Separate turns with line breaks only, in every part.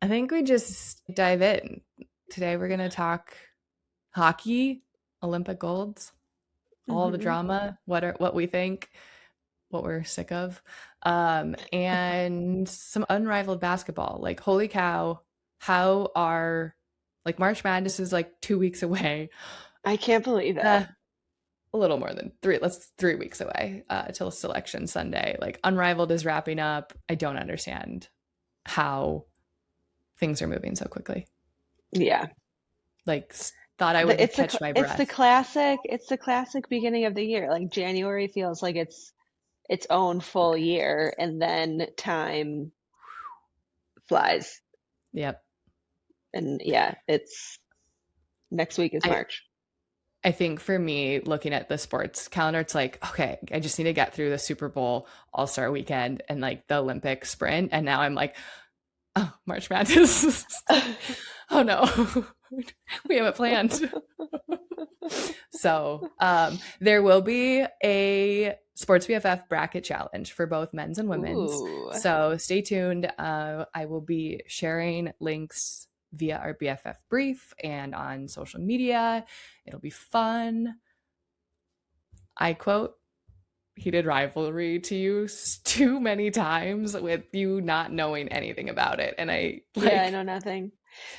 I think we just dive in. Today we're going to talk hockey, Olympic golds, all the drama, what we think, what we're sick of, and some unrivaled basketball. Like, holy cow, how are, like, March Madness is like 2 weeks away.
I can't believe it.
A little more than 3 weeks away till Selection Sunday. Like, Unrivaled is wrapping up. I don't understand how things are moving so quickly.
Yeah.
Like, thought I would catch my breath.
It's the classic beginning of the year. Like January feels like it's its own full year, and then time flies.
Yep.
And yeah, it's next week is March.
I think for me, looking at the sports calendar, it's like, okay, I just need to get through the Super Bowl All-Star weekend and like the Olympic sprint. And now I'm like, oh, March Madness. Oh no, we have it planned. So there will be a Sports BFF bracket challenge for both men's and women's.
Ooh.
So stay tuned. I will be sharing links via our BFF brief and on social media. It'll be fun. I quote heated rivalry to you too many times with you not knowing anything about it. And I
know nothing.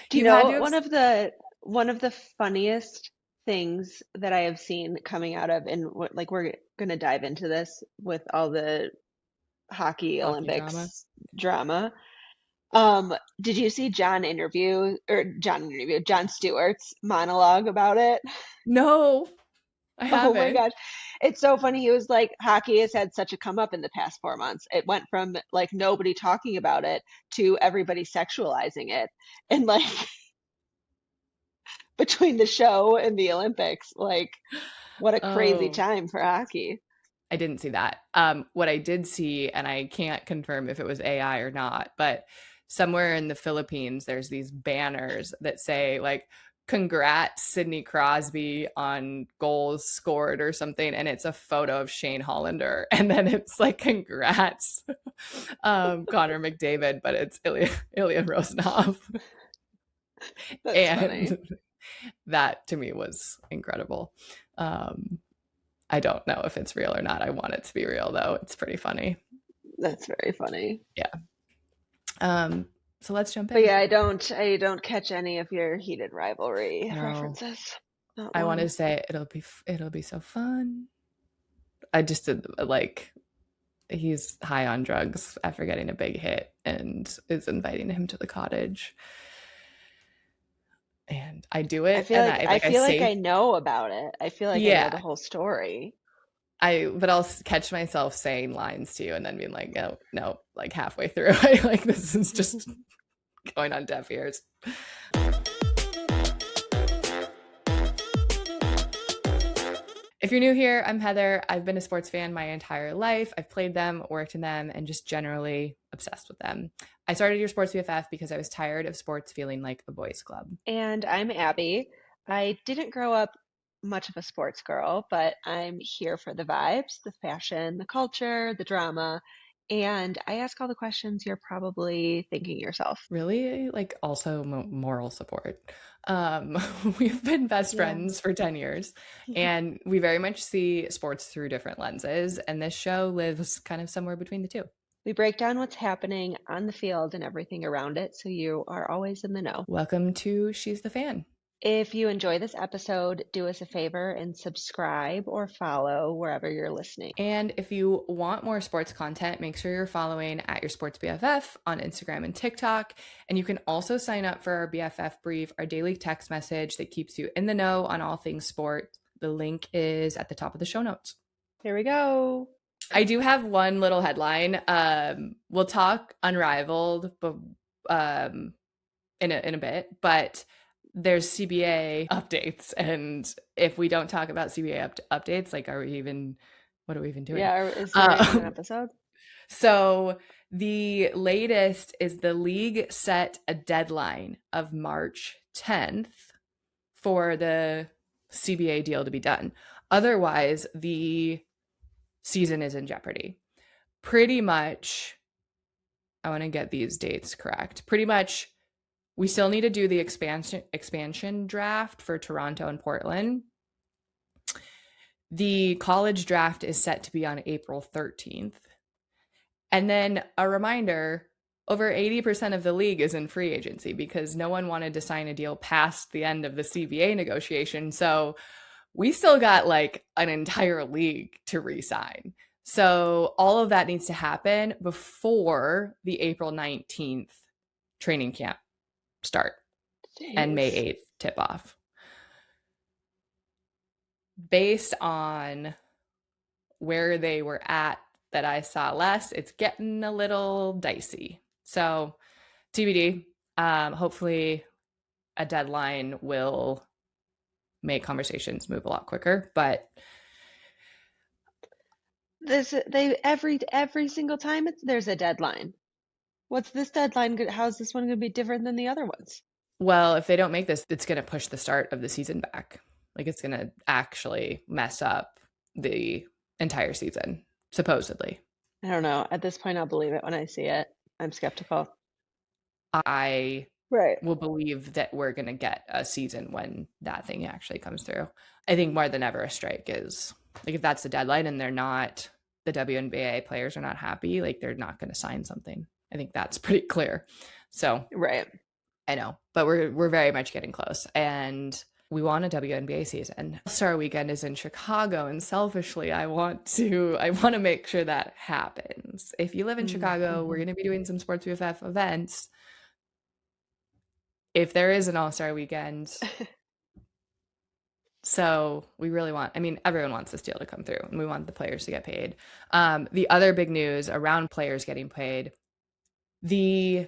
Do you know one of the funniest things that I have seen coming out of, and like we're gonna dive into this with all the hockey Olympics drama. Did you see Jon Stewart's monologue about it?
No, I haven't.
Oh my gosh. It's so funny. He was like, hockey has had such a come up in the past 4 months. It went from like nobody talking about it to everybody sexualizing it. And like between the show and the Olympics, like what a crazy time for hockey.
I didn't see that. What I did see, and I can't confirm if it was AI or not, but somewhere in the Philippines, there's these banners that say like, congrats Sidney Crosby on goals scored or something, and it's a photo of Shane Hollander, and then it's like, congrats Connor McDavid, but it's Ilya Rosanov.
That's
and
funny.
That to me was incredible. I don't know if it's real or not. I want it to be real though. It's pretty funny.
That's very funny.
Yeah. So let's jump in.
But yeah, I don't catch any of your heated rivalry references.
I want to say it'll be so fun. I just did like, he's high on drugs after getting a big hit and is inviting him to the cottage. And I do it.
I feel like I know about it. I feel like I know the whole story.
But I'll catch myself saying lines to you and then being like, no, like halfway through, like this is just going on deaf ears. If you're new here, I'm Heather. I've been a sports fan my entire life. I've played them, worked in them, and just generally obsessed with them. I started your Sports BFF because I was tired of sports feeling like a boys' club.
And I'm Abby. I didn't grow up much of a sports girl, but I'm here for the vibes, the fashion, the culture, the drama, and I ask all the questions you're probably thinking yourself.
Really? Like, also moral support. We've been best friends for 10 years, and we very much see sports through different lenses, and this show lives kind of somewhere between the two.
We break down what's happening on the field and everything around it, so you are always in the know.
Welcome to She's the Fan.
If you enjoy this episode, do us a favor and subscribe or follow wherever you're listening.
And if you want more sports content, make sure you're following at your Sports BFF on Instagram and TikTok. And you can also sign up for our BFF brief, our daily text message that keeps you in the know on all things sport. The link is at the top of the show notes.
Here we go.
I do have one little headline. We'll talk Unrivaled in a bit, but there's CBA updates, and if we don't talk about CBA updates, like, what are we even doing?
Yeah, is there an episode?
So the latest is the league set a deadline of March 10th for the CBA deal to be done. Otherwise, the season is in jeopardy. Pretty much, I want to get these dates correct. Pretty much We still need to do the expansion draft for Toronto and Portland. The college draft is set to be on April 13th. And then a reminder, over 80% of the league is in free agency because no one wanted to sign a deal past the end of the CBA negotiation. So we still got like an entire league to re-sign. So all of that needs to happen before the April 19th training camp start.
Jeez.
And May 8th tip off. Based on where they were at that I saw less, it's getting a little dicey. So TBD. Hopefully a deadline will make conversations move a lot quicker, but
every single time there's a deadline. What's this deadline? How's this one going to be different than the other ones?
Well, if they don't make this, it's going to push the start of the season back. Like it's going to actually mess up the entire season, supposedly.
I don't know. At this point, I'll believe it when I see it. I'm skeptical.
I will believe that we're going to get a season when that thing actually comes through. I think more than ever a strike is like, if that's the deadline and they're not, the WNBA players are not happy, like they're not going to sign something. I think that's pretty clear. So
right.
I know, but we're very much getting close, and we want a WNBA season. All-Star Weekend is in Chicago, and selfishly, I want to make sure that happens. If you live in Chicago, we're going to be doing some Sports BFF events. If there is an All-Star Weekend, so we really want, I mean, everyone wants this deal to come through, and we want the players to get paid. The other big news around players getting paid, the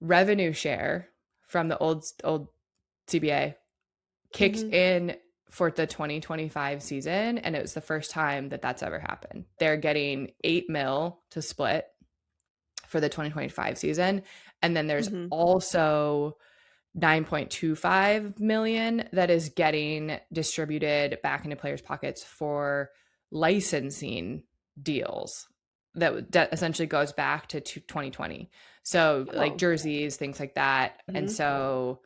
revenue share from the old CBA kicked in for the 2025 season, and it was the first time that that's ever happened. They're getting $8 million to split for the 2025 season, and then there's also $9.25 million that is getting distributed back into players' pockets for licensing deals that essentially goes back to 2020. So like jerseys, things like that. And so,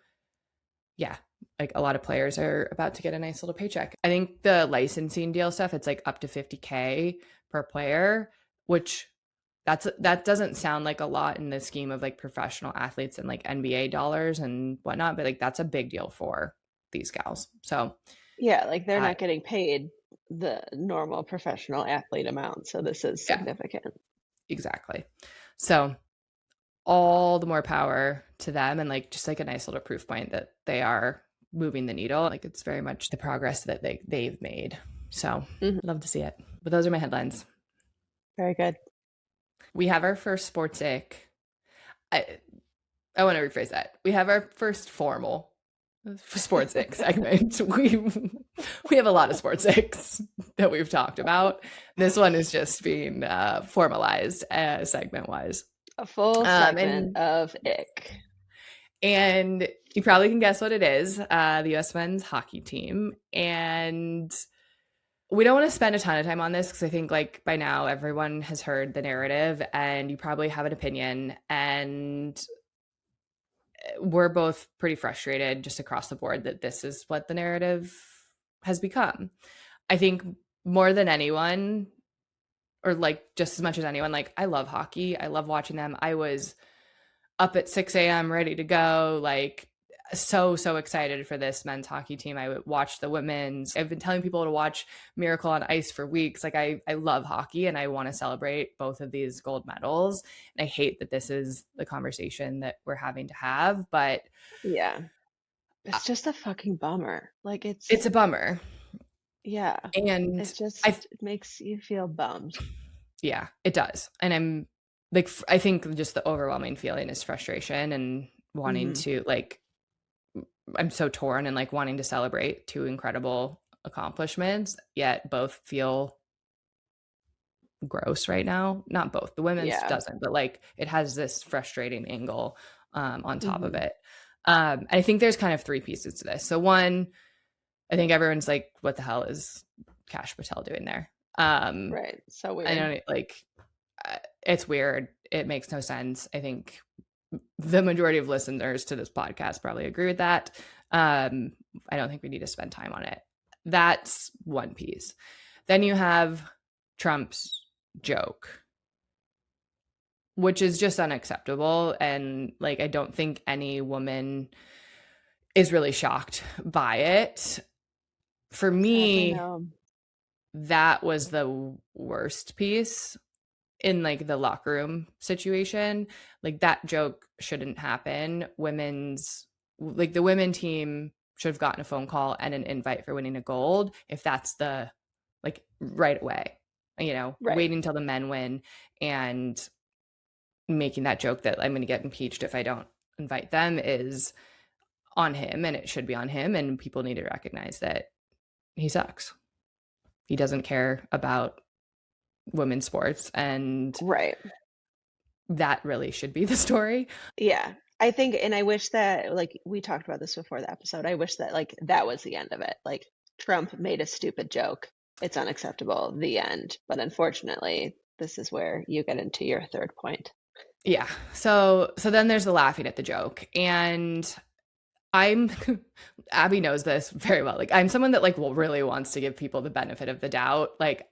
yeah, like a lot of players are about to get a nice little paycheck. I think the licensing deal stuff, it's like up to $50K per player, which that doesn't sound like a lot in the scheme of like professional athletes and like NBA dollars and whatnot, but like that's a big deal for these gals. So
yeah, like they're not getting paid the normal professional athlete amount. So this is significant.
Yeah, exactly. So all the more power to them, and like just like a nice little proof point that they are moving the needle. Like it's very much the progress that they've made. So love to see it. But those are my headlines.
Very good.
We have our first Sports Ick. I want to rephrase that. We have our first formal Sports Ick segment. We have a lot of Sports Icks that we've talked about. This one is just being formalized segment wise.
A full segment of Ick.
And you probably can guess what it is. The U.S. men's hockey team. And we don't want to spend a ton of time on this because I think like by now everyone has heard the narrative and you probably have an opinion, and we're both pretty frustrated just across the board that this is what the narrative has become. I think more than anyone, or like just as much as anyone, like I love hockey. I love watching them. I was up at 6 a.m. ready to go, like so excited for this men's hockey team. I would watch the women's. I've been telling people to watch Miracle on Ice for weeks. Like I love hockey and I want to celebrate both of these gold medals. And I hate that this is the conversation that we're having to have, but
yeah, it's just a fucking bummer. Like
it's a bummer.
Yeah.
And
it makes you feel bummed.
Yeah, it does. And I'm like, I think just the overwhelming feeling is frustration and wanting to like, I'm so torn and like wanting to celebrate two incredible accomplishments, yet both feel gross right now. Not both. The women's doesn't, but like it has this frustrating angle on top of it. I think there's kind of three pieces to this. So one, I think everyone's like, what the hell is Kash Patel doing there?
Right. So weird.
I don't like, it's weird. It makes no sense. I think the majority of listeners to this podcast probably agree with that. I don't think we need to spend time on it. That's one piece. Then you have Trump's joke, which is just unacceptable. And like, I don't think any woman is really shocked by it. For me,
no.
That was the worst piece in like the locker room situation. Like that joke shouldn't happen. The women team should have gotten a phone call and an invite for winning a gold if that's the like right away, waiting until the men win and making that joke that I'm going to get impeached if I don't invite them is on him, and it should be on him, and people need to recognize that he sucks. He doesn't care about women's sports, and that really should be the story.
Yeah. I think, and I wish that, like, we talked about this before the episode. I wish that, like, that was the end of it. Like, Trump made a stupid joke. It's unacceptable. The end. But unfortunately, this is where you get into your third point.
Yeah. So then there's the laughing at the joke. And Abby knows this very well. Like, I'm someone that like really wants to give people the benefit of the doubt. Like,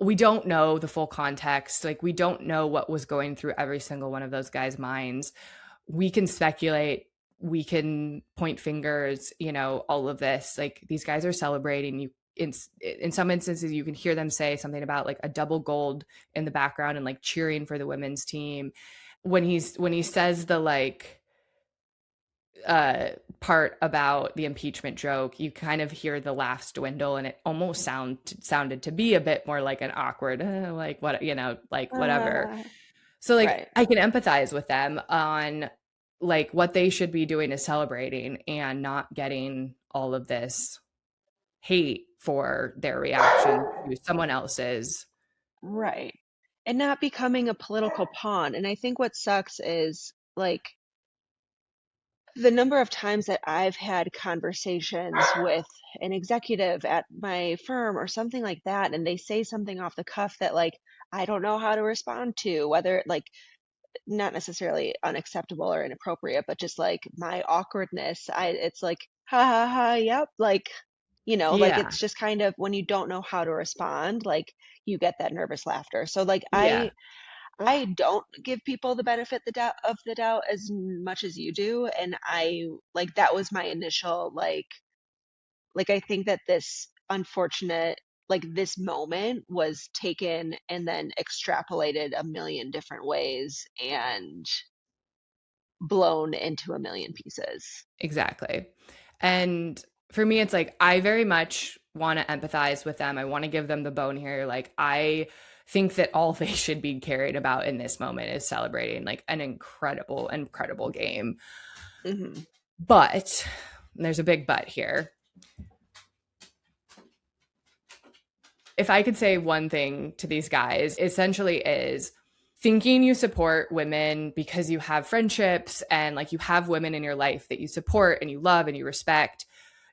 we don't know the full context. Like, we don't know what was going through every single one of those guys' minds. We can speculate. We can point fingers, all of this. Like, these guys are celebrating. In some instances, you can hear them say something about like a double gold in the background and like cheering for the women's team. When he says the like part about the impeachment joke, you kind of hear the laughs dwindle, and it almost sounded to be a bit more like an awkward, like what, like whatever. So like I can empathize with them on like what they should be doing is celebrating and not getting all of this hate for their reaction to someone else's.
Right. And not becoming a political pawn. And I think what sucks is like the number of times that I've had conversations with an executive at my firm or something like that, and they say something off the cuff that like I don't know how to respond to, whether like not necessarily unacceptable or inappropriate, but just like my awkwardness. It's like ha ha ha, yep, like like it's just kind of when you don't know how to respond, like you get that nervous laughter. So like I don't give people the benefit of the doubt as much as you do. And I like that was my initial like I think that this unfortunate like this moment was taken and then extrapolated a million different ways and blown into a million pieces.
Exactly. And for me, it's like I very much want to empathize with them. I want to give them the bone here. Like, I think that all they should be caring about in this moment is celebrating like an incredible, incredible game.
Mm-hmm.
But there's a big but here. If I could say one thing to these guys, essentially is thinking you support women because you have friendships and like you have women in your life that you support and you love and you respect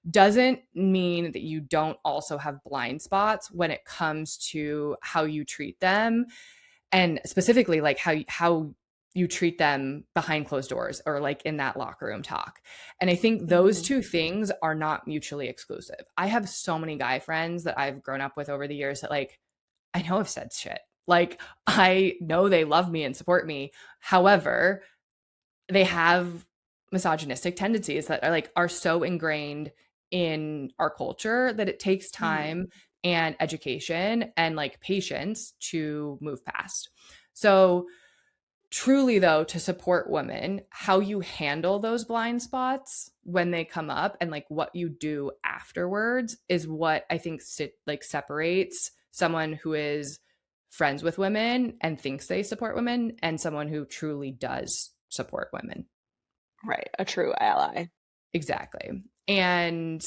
doesn't mean that you don't also have blind spots when it comes to how you treat them, and specifically like how you treat them behind closed doors or like in that locker room talk. And I think those two things are not mutually exclusive. I have so many guy friends that I've grown up with over the years that like I know I've said shit. Like, I know they love me and support me. However, they have misogynistic tendencies that are so ingrained in our culture that it takes time and education and like patience to move past. So truly though, to support women, how you handle those blind spots when they come up and like what you do afterwards is what I think separates someone who is friends with women and thinks they support women and someone who truly does support women.
Right. A true ally.
Exactly. And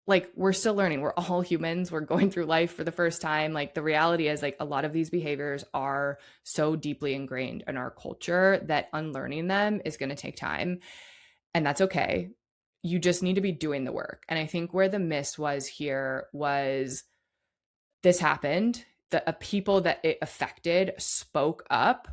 like, we're still learning. We're all humans. We're going through life for the first time. Like, the reality is like a lot of these behaviors are so deeply ingrained in our culture that unlearning them is going to take time. And that's okay. You just need to be doing the work. And I think where the miss was here was this happened. The people that it affected spoke up.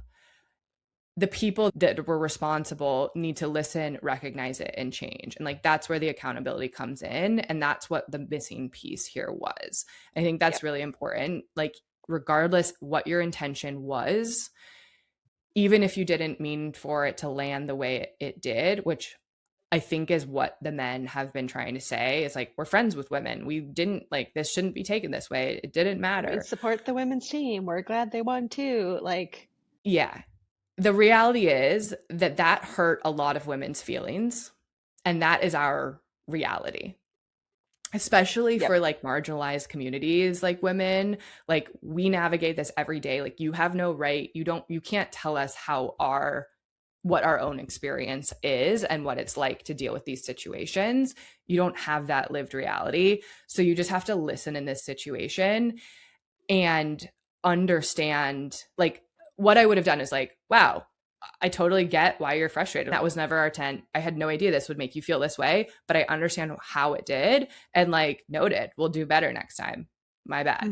the people that were responsible need to listen, recognize it, and change. And like, that's where the accountability comes in. And that's what the missing piece here was. I think that's really important. Like, regardless what your intention was, even if you didn't mean for it to land the way it did, which I think is what the men have been trying to say, is like, we're friends with women. We didn't, like, this shouldn't be taken this way. It didn't matter.
We support the women's team. We're glad they won too. Like,
yeah. The reality is that that hurt a lot of women's feelings. And that is our reality, especially for like marginalized communities like women. Like, we navigate this every day. Like, you have no right. You can't tell us what our own experience is and what it's like to deal with these situations. You don't have that lived reality. So you just have to listen in this situation and understand. Like, what I would have done is like, wow, I totally get why you're frustrated. That was never our intent. I had no idea this would make you feel this way, but I understand how it did, and like, noted, we'll do better next time. My bad.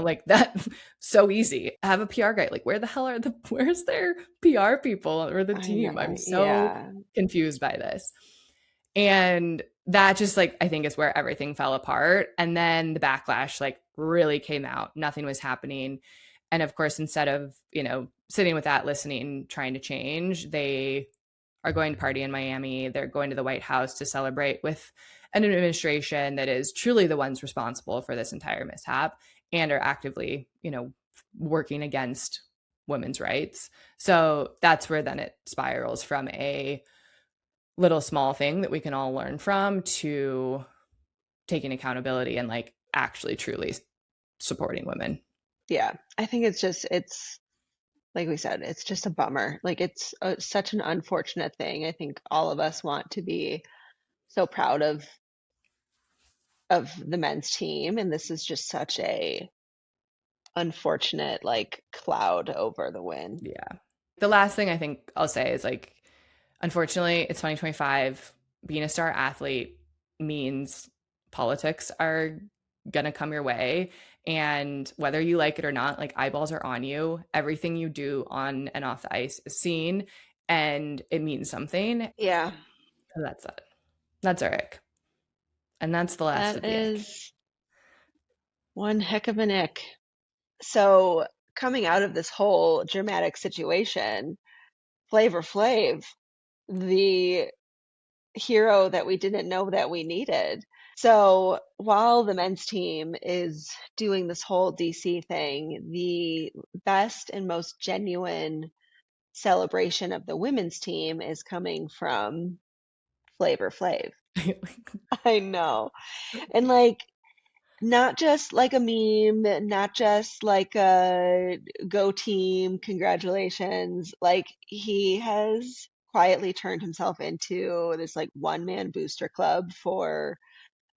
Like, that, so easy. Have a PR guy. Like, where's their PR people or the team? I'm so confused by this. And that just, like, I think is where everything fell apart. And then the backlash, like, really came out. Nothing was happening. And of course, instead of, sitting with that, listening, trying to change, they are going to party in Miami. They're going to the White House to celebrate with an administration that is truly the ones responsible for this entire mishap and are actively, working against women's rights. So that's where then it spirals from a little small thing that we can all learn from to taking accountability and like actually truly supporting women.
Yeah, I think it's like we said, it's just a bummer. Like, it's such an unfortunate thing. I think all of us want to be so proud of the men's team, and this is just such a unfortunate like cloud over the win.
Yeah. The last thing I think I'll say is, like, unfortunately, it's 2025. Being a star athlete means politics are going to come your way. And whether you like it or not, like, eyeballs are on you. Everything you do on and off the ice is seen, and it means something.
Yeah.
So that's it. That's our ick. And that's the last of the ick.
That is one heck of an ick. So, coming out of this whole dramatic situation, Flavor Flav, the hero that we didn't know that we needed. So while the men's team is doing this whole DC thing, the best and most genuine celebration of the women's team is coming from Flavor Flav. I know. And like, not just like a meme, not just like a go team, congratulations. Like, he has quietly turned himself into this like one-man booster club for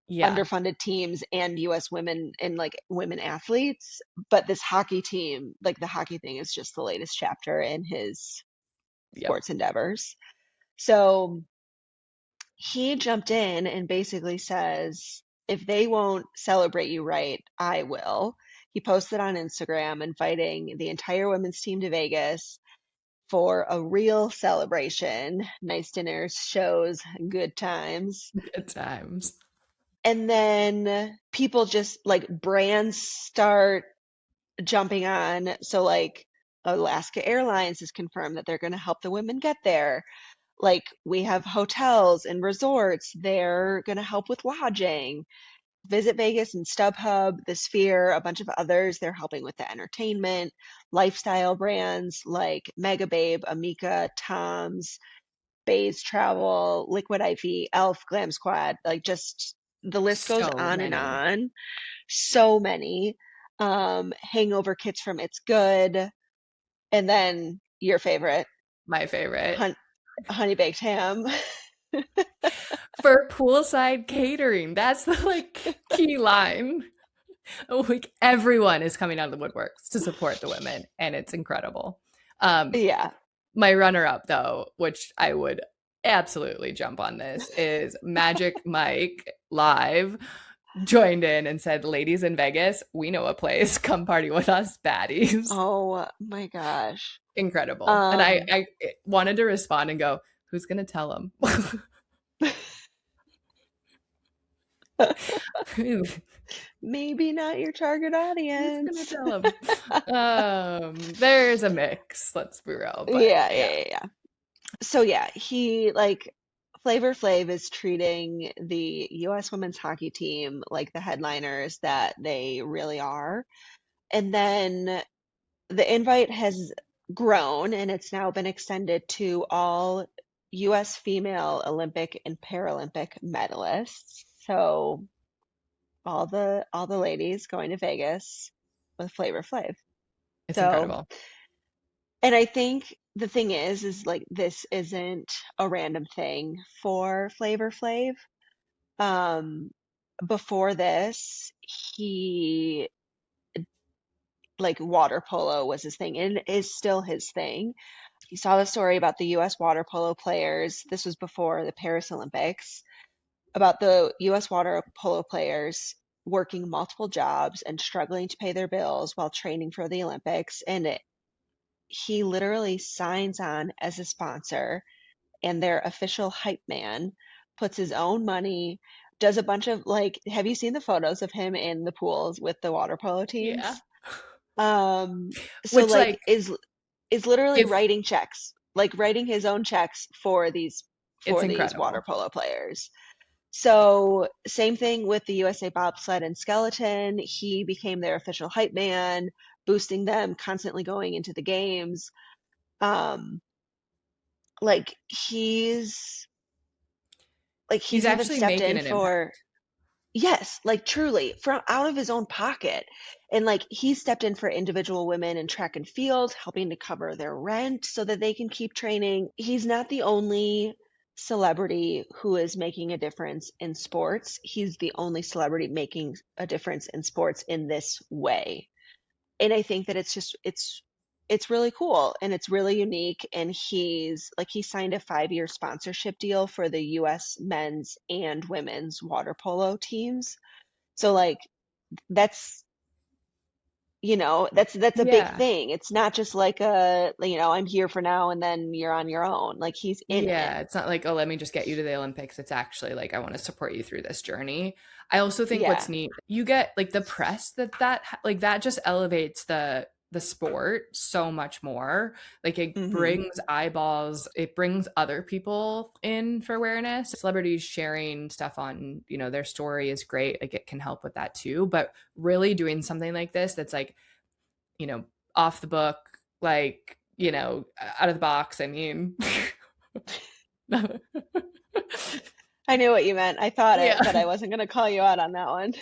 underfunded teams and US women and like women athletes. But this hockey team, like, the hockey thing is just the latest chapter in his sports endeavors. So he jumped in and basically says, if they won't celebrate you right, I will. He posted on Instagram inviting the entire women's team to Vegas for a real celebration. Nice dinners, shows, good times.
Good times.
And then people just, like, brands start jumping on. So like, Alaska Airlines has confirmed that they're going to help the women get there. Like, we have hotels and resorts, they're going to help with lodging. Visit Vegas and StubHub, The Sphere, a bunch of others, they're helping with the entertainment. Lifestyle brands like Mega Babe, Amika, Tom's, Bays Travel, Liquid IV, Elf, Glam Squad, like, just the list goes on and on. So many. Hangover kits from It's Good. And then your favorite.
My favorite.
Honey baked ham.
For poolside catering. That's the like key line. Like, everyone is coming out of the woodworks to support the women, and it's incredible.
Yeah.
My runner-up, though, which I would absolutely jump on this, is Magic Mike live joined in and said, ladies in Vegas, we know a place. Come party with us, baddies.
Oh my gosh.
Incredible. And I wanted to respond and go, who's going to tell them?
Maybe not your target audience.
Who's going to tell them? There's a mix. Let's be real. But
yeah. So yeah, he like Flavor Flav is treating the U.S. women's hockey team like the headliners that they really are. And then the invite has grown and it's now been extended to all U.S. female Olympic and Paralympic medalists. So all the ladies going to Vegas with Flavor Flav.
it's
So,
incredible.
and I think the thing is like this isn't a random thing for Flavor Flav. Um, Before this, he like water polo was his thing and is still his thing. You saw the story about the US water polo players. This was before the Paris Olympics, about the US water polo players working multiple jobs and struggling to pay their bills while training for the Olympics. And he literally signs on as a sponsor and their official hype man, puts his own money, does a bunch of like, have you seen the photos of him in the pools with the water polo
Yeah.
teams? So
Which
like
like
is literally
if
writing checks, like writing his own checks
it's
for these water
incredible.
polo players. So same thing with the USA bobsled and skeleton. He became their official hype man, boosting them, constantly going into the games. Um, like
He's
he's even
actually
stepped
making
in
an
for.
impact.
Yes, like truly, from out of his own pocket. And like he stepped in for individual women in track and field, helping to cover their rent so that they can keep training. He's not the only celebrity who is making a difference in sports. He's the only celebrity making a difference in sports in this way. And I think that it's really cool and it's really unique. And he signed a 5-year sponsorship deal for the US men's and women's water polo teams. So like that's that's a big
Yeah.
thing. It's not just like I'm here for now and then you're on your own. Like he's in it.
Yeah, it's not like, oh, let me just get you to the Olympics. It's actually like, I want to support you through this journey. I also think what's
Yeah.
neat, you get like the press like that just elevates the sport so much more. Like it
Hmm.
brings eyeballs, it brings other people in for awareness. Celebrities sharing stuff on, their story is great. Like it can help with that too. But really doing something like this that's like, you know, off the book, like, out of the box. I mean,
I knew what you meant. I thought it,
yeah.
but I wasn't gonna call you out on that one.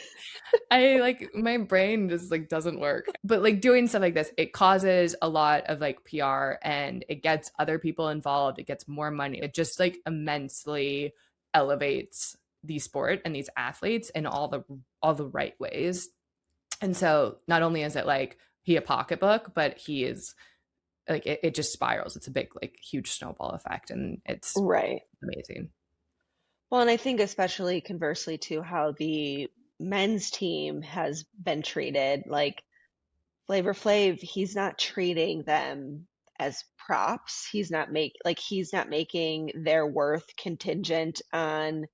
I like my brain just like doesn't work. But like doing stuff like this, it causes a lot of like PR and it gets other people involved. It gets more money. It just like immensely elevates the sport and these athletes in all the right ways. And so not only is it like he a pocketbook, but he is like it just spirals. It's a big like huge snowball effect and it's
Right.
amazing.
Well, and I think especially conversely to how the men's team has been treated, like Flavor Flav, he's not treating them as props. He's not making their worth contingent on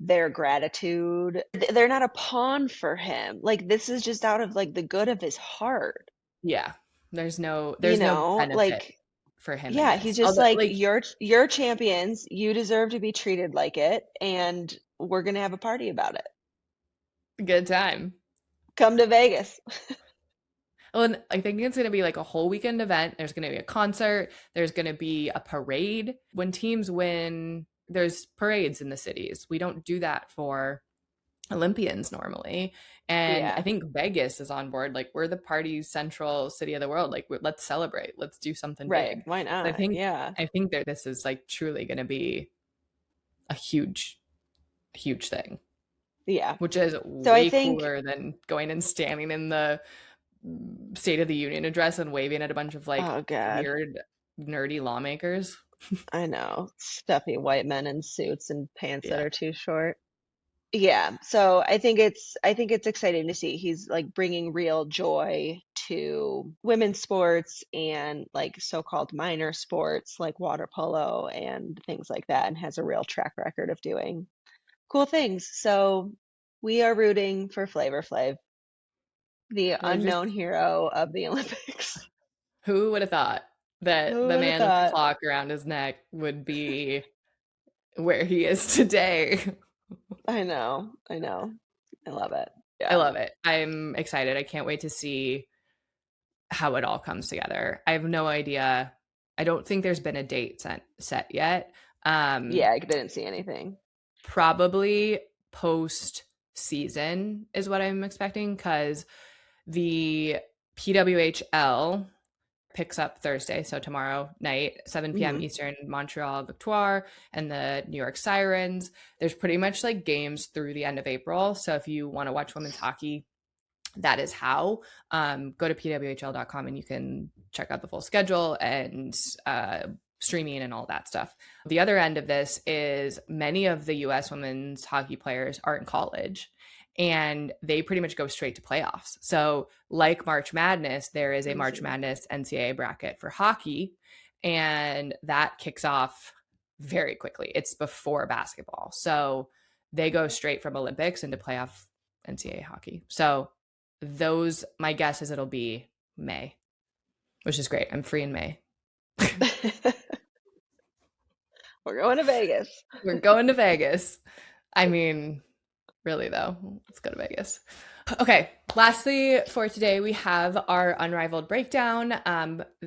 their gratitude. They're not a pawn for him. Like this is just out of like the good of his heart,
Yeah. There's no benefit
Like
for him in
yeah, he's
this.
just
Although
like
like
you're champions, you deserve to be treated like it, and we're gonna have a party about it.
good time.
Come to Vegas.
Well, and I think it's going to be like a whole weekend event. There's going to be a concert. There's going to be a parade. When teams win, there's parades in the cities. We don't do that for Olympians normally. And I
Yeah,
think Vegas is on board. Like we're the party central city of the world. Like let's celebrate. Let's do something
right.
big.
Why
I
not?
think
Yeah,
I think that this is like truly going to be a huge, huge thing,
yeah.
which is
So I
way
think,
cooler than going and standing in the State of the Union address and waving at a bunch of like
oh God,
weird, nerdy lawmakers.
I know. Stuffy white men in suits and pants that
Yeah.
are too short. Yeah, so I think it's exciting to see. He's like bringing real joy to women's sports and like so-called minor sports like water polo and things like that, and has a real track record of doing cool things. So we are rooting for Flavor Flav, the
We're just,
unknown hero of the Olympics.
who would have thought that
Who
the
would have
man with the
thought?
clock around his neck would be where he is today?
I know, I know. I love it.
I
Yeah.
love it. I'm excited. I can't wait to see how it all comes together. I have no idea. I don't think there's been a date set yet.
Yeah, I didn't see anything.
Probably post season is what I'm expecting, because the PWHL picks up Thursday, so tomorrow night, 7 p.m.
Hmm.
Eastern, Montreal Victoire and the New York Sirens. There's pretty much like games through the end of April. So if you want to watch women's hockey, that is how. Go to pwhl.com and you can check out the full schedule and streaming and all that stuff. The other end of this is many of the US women's hockey players are in college and they pretty much go straight to playoffs. So, like March Madness, there is a March
Crazy.
Madness NCAA bracket for hockey, and that kicks off very quickly. It's before basketball. So, they go straight from Olympics into playoff NCAA hockey. So, those, my guess is it'll be May, which is great. I'm free in May.
We're going to Vegas.
We're going to Vegas. I mean, really though, let's go to Vegas. Okay, lastly for today, we have our Unrivaled breakdown.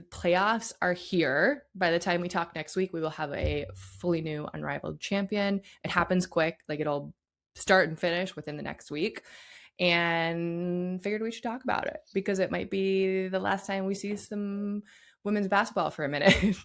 Playoffs are here. By the time we talk next week, we will have a fully new Unrivaled champion. It happens quick, like it'll start and finish within the next week. And figured we should talk about it because it might be the last time we see some women's basketball for a minute.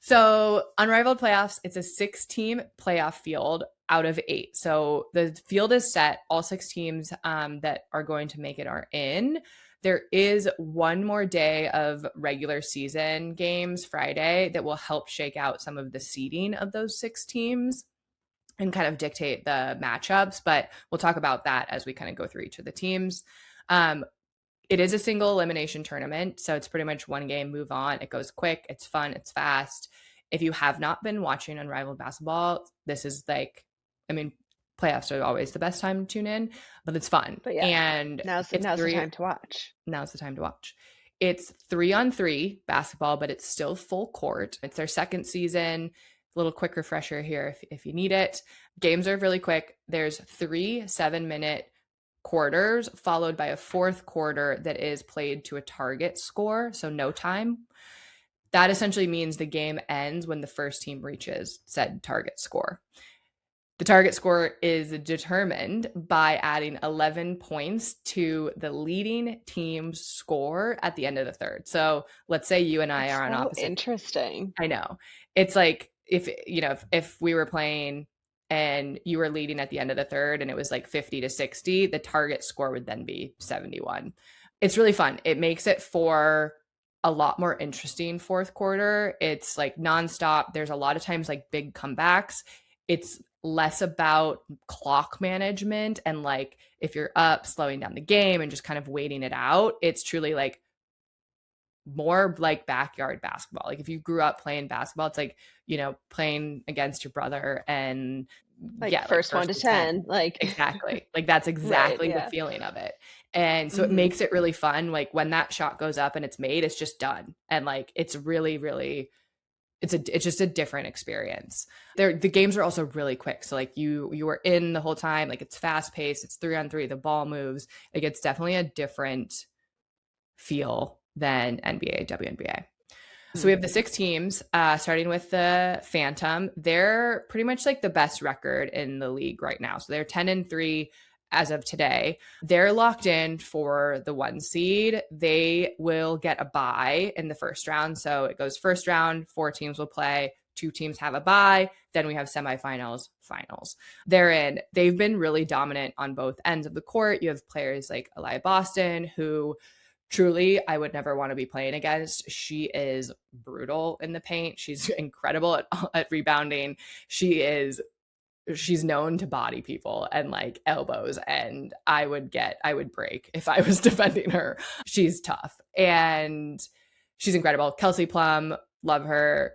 So, Unrivaled Playoffs, it's a 6-team playoff field out of 8. So, the field is set. All 6 teams that are going to make it are in. There is one more day of regular season games Friday that will help shake out some of the seeding of those 6 teams and kind of dictate the matchups, but we'll talk about that as we kind of go through each of the teams. It is a single elimination tournament, so it's pretty much one game, move on. It goes quick, it's fun, it's fast. If you have not been watching Unrivaled basketball, this is like, I mean, playoffs are always the best time to tune in, but it's fun.
But yeah,
And
now's the time to watch.
now's the time to watch. It's 3-on-3 basketball, but it's still full court. It's their second season. A little quick refresher here if you need it. Games are really quick. There's 3 7-minute quarters followed by a fourth quarter that is played to a target score, so no time. That essentially means the game ends when the first team reaches said target score. The target score is determined by adding 11 points to the leading team's score at the end of the third. So let's say you and I
That's
are on
so
opposite.
interesting.
I know. It's like if we were playing and you were leading at the end of the third and it was like 50-60, the target score would then be 71. It's really fun. It makes it for a lot more interesting fourth quarter. It's like nonstop. There's a lot of times like big comebacks. It's less about clock management and like if you're up, slowing down the game and just kind of waiting it out. It's truly like more like backyard basketball. Like if you grew up playing basketball, it's like, playing against your brother and
Like
yeah, like
first one
first
to
to 10.
10, like
Exactly. Like that's
right,
exactly the
yeah.
feeling of it. And so it
Hmm.
makes it really fun. Like when that shot goes up and it's made, it's just done. And like it's really, really it's just a different experience. The games are also really quick. So like you are in the whole time, like it's fast paced, it's 3-on-3, the ball moves. Like it's definitely a different feel than NBA, WNBA. So we have the 6 teams, starting with the Phantom. They're pretty much like the best record in the league right now. So they're 10-3 as of today. They're locked in for the 1 seed. They will get a bye in the first round. So it goes first round, 4 teams will play, 2 teams have a bye. Then we have semifinals, finals. They've been really dominant on both ends of the court. You have players like Elia Boston, who truly I would never want to be playing against. She is brutal in the paint. She's incredible at rebounding. She is she's known to body people and like elbows, and I would break if I was defending her. She's tough and she's incredible. Kelsey Plum, love her.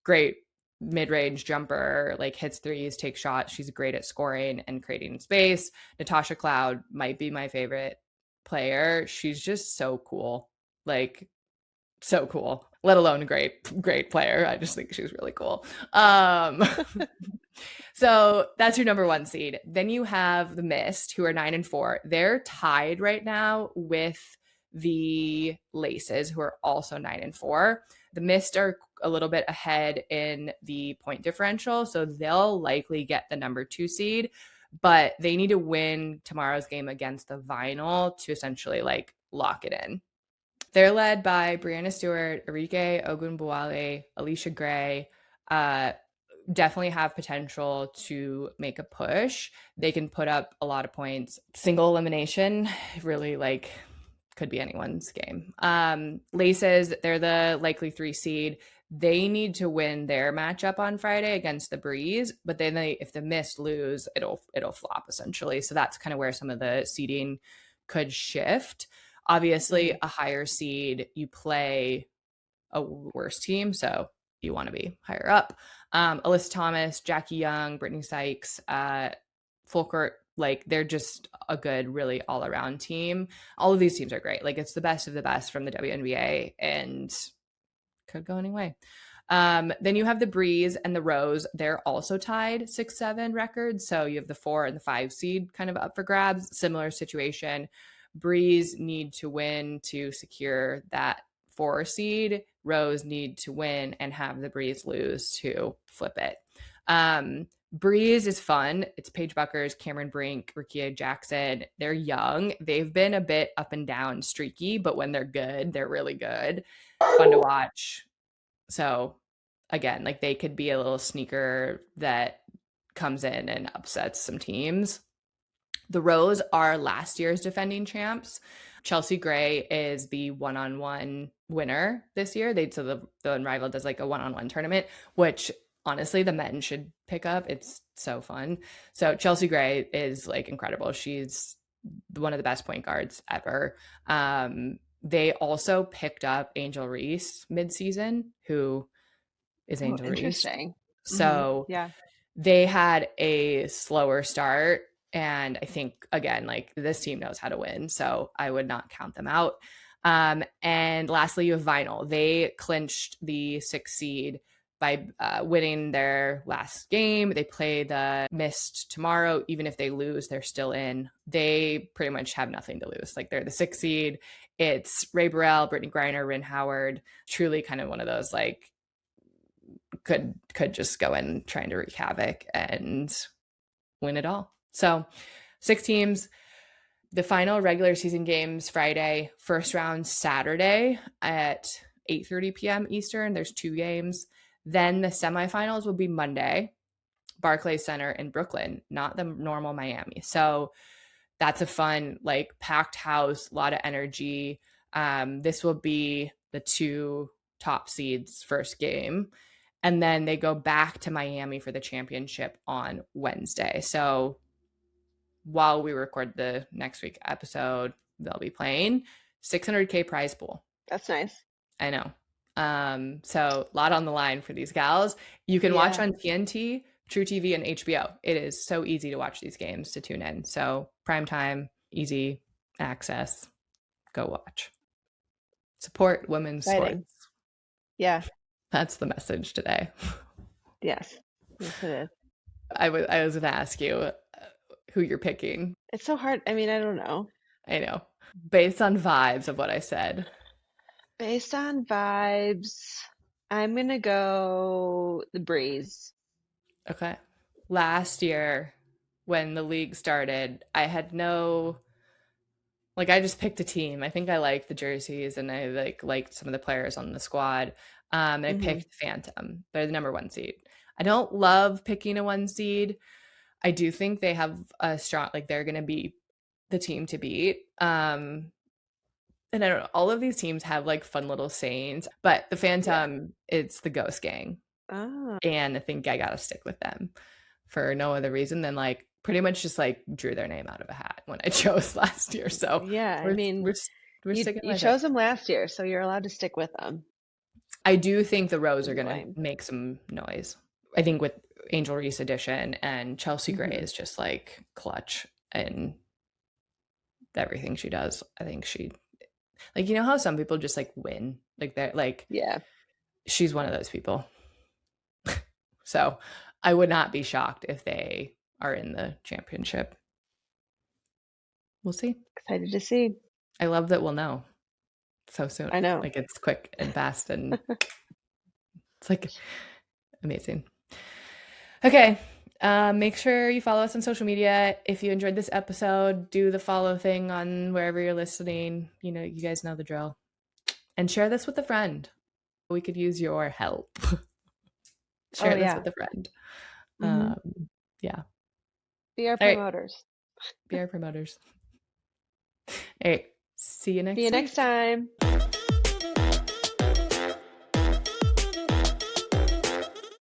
Great mid-range jumper, like hits threes, takes shots. She's great at scoring and creating space. Natasha Cloud might be my favorite player. She's just so cool. Like so cool, let alone a great player. I just think she's really cool. So that's your number 1 seed. Then you have the Mist, who are 9-4. They're tied right now with the Laces, who are also 9-4. The Mist are a little bit ahead in the point differential, so they'll likely get the number 2 seed, but they need to win tomorrow's game against the Vinyl to essentially like lock it in. They're led by Brianna Stewart, Arike Ogunbowale, Alicia Gray. Definitely have potential to make a push. They can put up a lot of points. Single elimination really like could be anyone's game. Laces, they're the likely 3 seed. They need to win their matchup on Friday against the Breeze, but then if the Mist lose, it'll flop essentially. So that's kind of where some of the seeding could shift. Obviously, a higher seed, you play a worse team, so you want to be higher up. Alyssa Thomas, Jackie Young, Brittany Sykes, full court, like they're just a good, really all-around team. All of these teams are great. Like it's the best of the best from the WNBA and could go any way. Then you have the Breeze and the Rose. They're also tied 6-7 records. So you have the 4 and the 5 seed kind of up for grabs. Similar situation. Breeze need to win to secure that 4 seed. Rose need to win and have the Breeze lose to flip it. Breeze is fun. It's Paige Buckers, Cameron Brink, Rikia Jackson. They're young. They've been a bit up and down streaky, but when they're good, they're really good. Fun to watch. So again, like they could be a little sneaker that comes in and upsets some teams. The Rose are last year's defending champs. Chelsea Gray is the one-on-one winner this year. So the Unrivaled does like a one-on-one tournament, which honestly the men should pick up. It's so fun. So Chelsea Gray is like incredible. She's one of the best point guards ever. They also picked up Angel Reese mid-season, who is Angel Reese.
Interesting.
So
yeah,
they had a slower start. And I think, again, like this team knows how to win. So I would not count them out. And lastly, you have Vinyl. They clinched the 6th seed by winning their last game. They play the Mist tomorrow. Even if they lose, they're still in. They pretty much have nothing to lose. Like they're the 6th seed. It's Ray Burrell, Brittany Griner, Rin Howard. Truly kind of one of those like could just go in trying to wreak havoc and win it all. So 6 teams. The final regular season games Friday, first round Saturday at 8:30 p.m. Eastern. There's 2 games. Then the semifinals will be Monday, Barclays Center in Brooklyn, not the normal Miami. So that's a fun, like packed house, a lot of energy. This will be the 2 top seeds first game. And then they go back to Miami for the championship on Wednesday. So while we record the next week episode, they'll be playing $600K prize pool.
That's nice.
I know. So a lot on the line for these gals. You can watch on TNT, True TV, and HBO. It is so easy to watch these games to tune in. So primetime, easy access. Go watch. Support women's sports.
Yeah.
That's the message today.
Yes. Yes, it is.
I was going to ask you who you're picking.
It's so hard. I mean, I don't know.
I know. Based on vibes of what I said.
Based on vibes, I'm going to go the Breeze.
Okay. Last year, when the league started, I had no, like, I just picked a team. I think I liked the jerseys and I liked some of the players on the squad. And I picked Phantom. They're the number 1 seed. I don't love picking a 1 seed. I do think they have a strong, like they're going to be the team to beat. And I don't know, all of these teams have like fun little sayings, but the Phantom, it's the Ghost Gang.
Oh.
And I think I got to stick with them. for no other reason than like pretty much just like drew their name out of a hat when I chose last year. So
yeah, I mean,
we're sticking
you
with
chose
it.
them last year, so you're allowed to stick with them.
I do think the Rose are going to make some noise. I think with Angel Reese edition, and Chelsea Gray is just like clutch in everything she does. I think she, like, you know how some people just like win, like they're like,
yeah,
she's one of those people. So I would not be shocked if they are in the championship. We'll see.
Excited to see.
I love that we'll know so soon.
I know.
Like it's quick and fast and it's like amazing. Okay. Make sure you follow us on social media. If you enjoyed this episode, do the follow thing on wherever you're listening. You know, you guys know the drill. And share this with a friend. We could use your help. Share this with a friend. Yeah.
Be our promoters.
Be our promoters. All right. See you next
time.